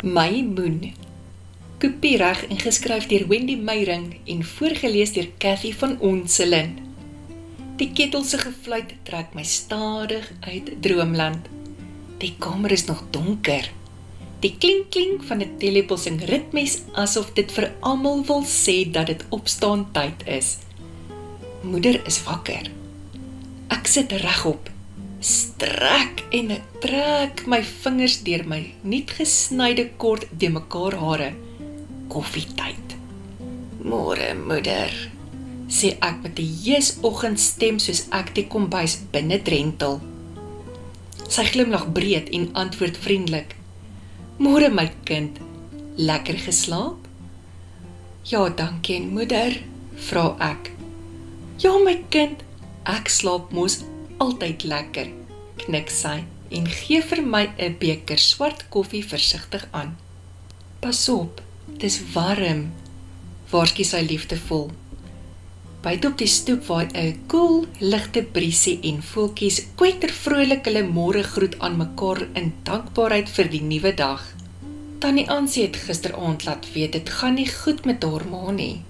My Moon. Kopiereg en geskryf deur Wendy Meyring en voorgelees deur Cathy van Onselen. Die ketelse gefluit trek my stadig uit droomland. Die kamer is nog donker. Die klink-klink van 'n telepelsing ritmes asof dit vir almal wil sê dat dit opstaan tyd is. Moeder is wakker. Ek sit regop, strek en trek my vingers deur my nuut gesnyde kort de mekaar hare. Koffietyd. Môre moeder, sê ek met 'n jeesoggendstem soos ek die kombuis binne drentel. Sy glimlag breed en antwoord vriendelik. Môre my kind, lekker geslaap? Ja, dankie en moeder, vra ek. Ja my kind, ek slaap mos altyd lekker, knik sy en gee vir my 'n beker swart koffie versigtig aan. Pas op, dis warm, waarsku sy liefdevol. Buite op die stoep waai 'n koel, ligte briesie en voeltjies kwetter vrolik hulle môre groet aan mekaar in dankbaarheid vir die nuwe dag. Tannie Ansie het gisteraand laat weet dit gaan nie goed met haar ma nie.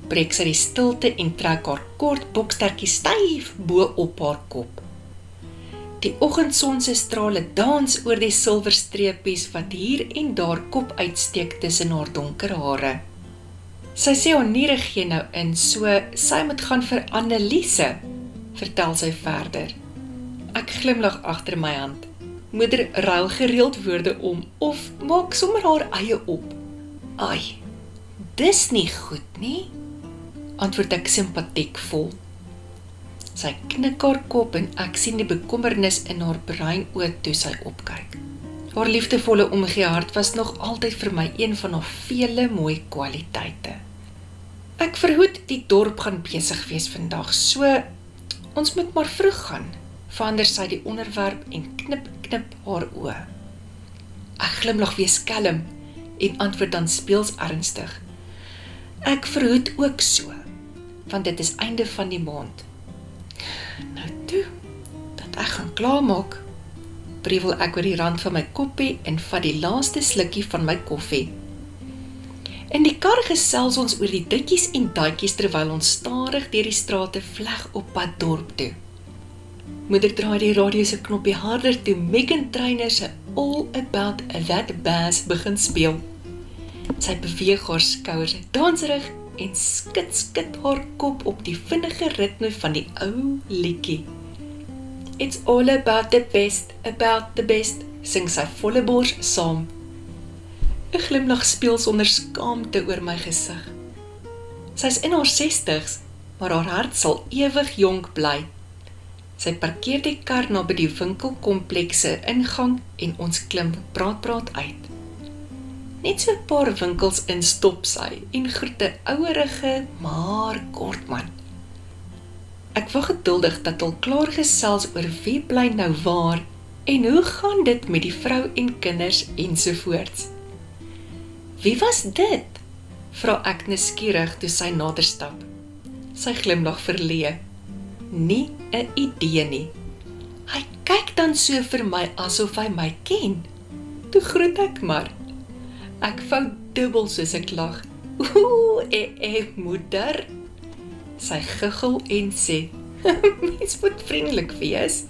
Breek sy die stilte en trek haar kort bokstertjie styf bo op haar kop. Die oggendson se strale dans oor die silwerstreepies wat hier en daar kop uitsteek tussen haar donker hare. Sy sê haar niere gee nou in, so sy moet gaan vir Anneliese, vertel sy verder. Ek glimlag agter my hand. Moeder ruil gereeld woorde om of maak sommer haar eie op. Ai, dis nie goed nie, antwoord ek simpatiek vol. Sy knik haar kop en ek sien die bekommernis in haar brein oë toe sy opkyk. Haar liefdevolle omgee hart was nog altyd vir my een van haar vele mooi kwaliteite. Ek verhoed die dorp gaan besig wees vandag, so ons moet maar vroeg gaan, verander sy die onderwerp en knip haar oë. Ek glimlag weer skelm en antwoord dan speels ernstig. Ek verhoed ook so, want dit is einde van die maand. Nou toe, dat ek gaan klaarmaak, brevel ek oor die rand van my koppie en vat die laaste slukkie van my koffie. In die kar gesels ons oor die ditjies en daadjies terwyl ons stadig deur die strate vleg op pad dorp toe. Moeder draai die radio se knoppie harder toe Meghan Trainor se All About That Bass begin speel. Sy beweeg haar skouers danserig en skud haar kop op die vinnige ritme van die ou liedjie. It's all about the best, sing sy volle bors saam. 'n glimlag speel sonder skaamte oor my gesig. Sy's in haar 60's, maar haar hart sal ewig jonk bly. Sy parkeer die kar naby die winkelkomplekse ingang en ons klim praat uit. Net so 'n paar winkels in stop sy en groet 'n ouerige, maar kort man. Ek wag geduldig dat al klaar gesels oor wie bly nou waar en hoe gaan dit met die vrou en kinders ensovoorts. Wie was dit? Vra ek nuuskierig toe sy nader stap. Sy glimlag verleë. Nie 'n idee nie. Hy kyk dan so vir my asof hy my ken. Toe groet ek maar. Ek vou dubbel soos ek lag. Moeder. Sy giggel en sê, mens moet vriendelik wees.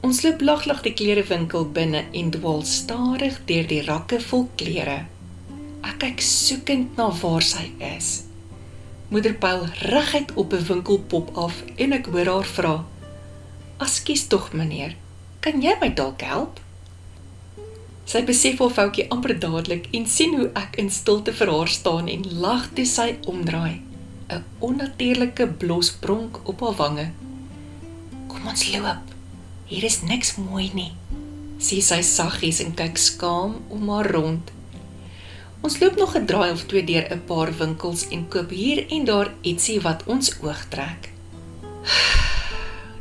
Ons loop laglag die klerewinkel binne en dwaal stadig deur die rakke vol klere. Ek kyk soekend na waar sy is. Moeder pyl reguit op 'n winkelpop af en ek hoor haar vra, "Askies tog meneer, kan jy my dalk help?" Sy besef haar foutjie amper dadelik en sien hoe ek in stilte vir haar staan en lag toe sy omdraai. 'n onnatuurlike blos pronk op haar wange. "Kom ons loop, hier is niks mooi nie," sê sy saggies en kyk skaam om haar rond. Ons loop nog 'n draai of twee deur 'n paar winkels en koop hier en daar ietsie wat ons oog trek.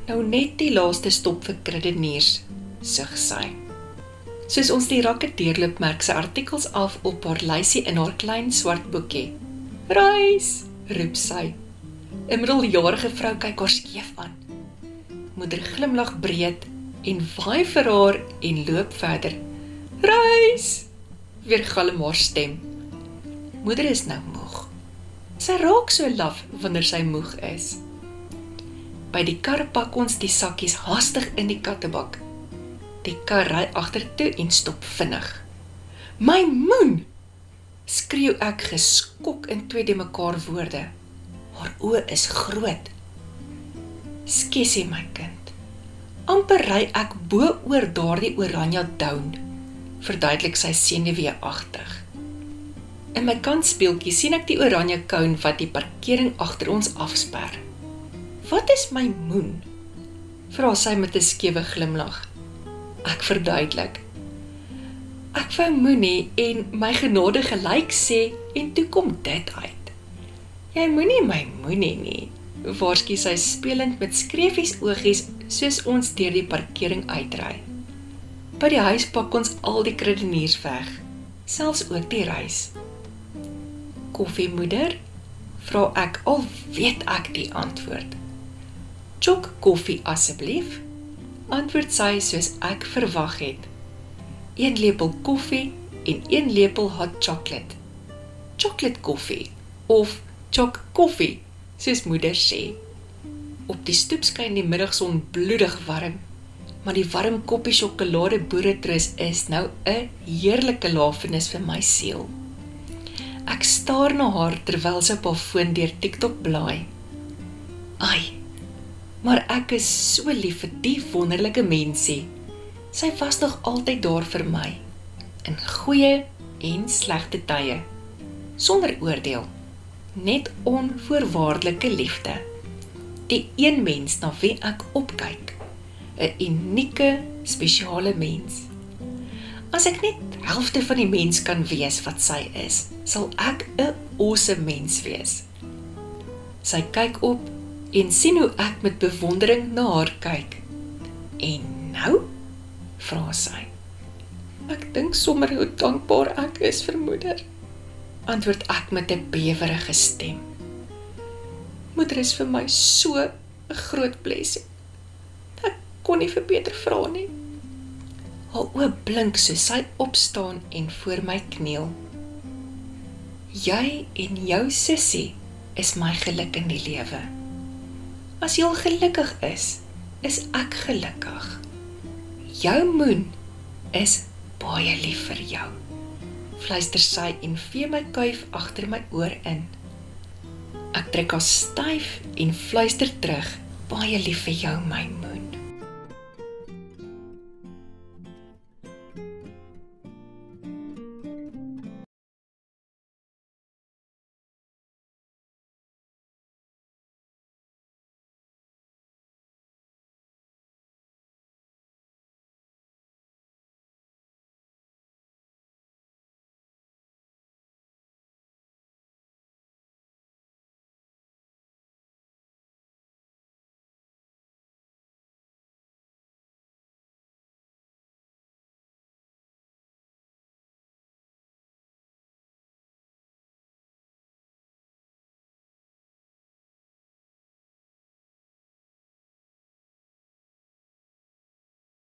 Nou net die laaste stop vir kruideniers, sug sy. Soos ons die rakke deurloop merk sy artikels af op haar lysie in haar klein swart boekie. "Reis," roep sy. 'n middeljarige vrou kyk haar skeef aan. Moeder glimlag breed en waai vir haar en loop verder. "Reis," weer galm haar stem. Moeder is nou moeg. Sy raak so laf wanneer sy moeg is. By die kar pak ons die sakkies haastig in die kattebak. Die kar ry agtertoe en stop vinnig. My moen! Skreeu ek geskok in twee de mekaar woorde. Haar oë is groot. Skessie my kind. Amper ry ek bo oor daardie oranje down, verduidelik sy senuweeagtig. In my kantspeeltjie sien ek die oranje koun wat die parkering agter ons afsper. Wat is my moen? Vra sy met 'n skewe glimlag. Ek verduidelik. Ek wou moen hê en my genade gelyk sê en toe kom dit uit. Jy moenie my moen hê nie, waarsku sy spelend met skreefies oogies soos ons deur die parkering uitry. By die huis pak ons al die kruideniers weg, selfs ook die rys. Koffie, moeder? Vra ek, al weet ek die antwoord. Chok koffie asseblief, antwoord sy soos ek verwag het. 1 lepel koffie en 1 lepel hot chocolate. Chocolate koffie of chok koffie, soos moeder sê. Op die stoep skyn die middagson bloedig warm, maar die warm koppie sjokolade boeretroos is nou 'n heerlike lafenis vir my siel. Ek staar na haar terwyl sy op haar foon deur TikTok blaai. Ai, maar ek is so lief vir die wonderlike mensie. Sy was nog altyd daar vir my, in goeie en slegte tye, sonder oordeel, net onvoorwaardelike liefde. Die een mens na wie ek opkyk, 'n unieke, spesiale mens. As ek net helfte van die mens kan wees wat sy is, sal ek 'n awesome mens wees. Sy kyk op en sien hoe ek met bewondering na haar kyk. En nou? Vra sy. Ek dink sommer hoe dankbaar ek is vir moeder, antwoord ek met 'n bewerige stem. Moeder is vir my so 'n groot blessing. Ek kon nie vir beter vra nie. Haar oë blink soos sy opstaan en voor my kniel. Jy en jou sussie is my geluk in die lewe. As jy al gelukkig is ek gelukkig. Jou moen is baie lief vir jou, fluister sy en vee my kuif agter my oor in. Ek trek haar styf en fluister terug, baie lief vir jou my moen.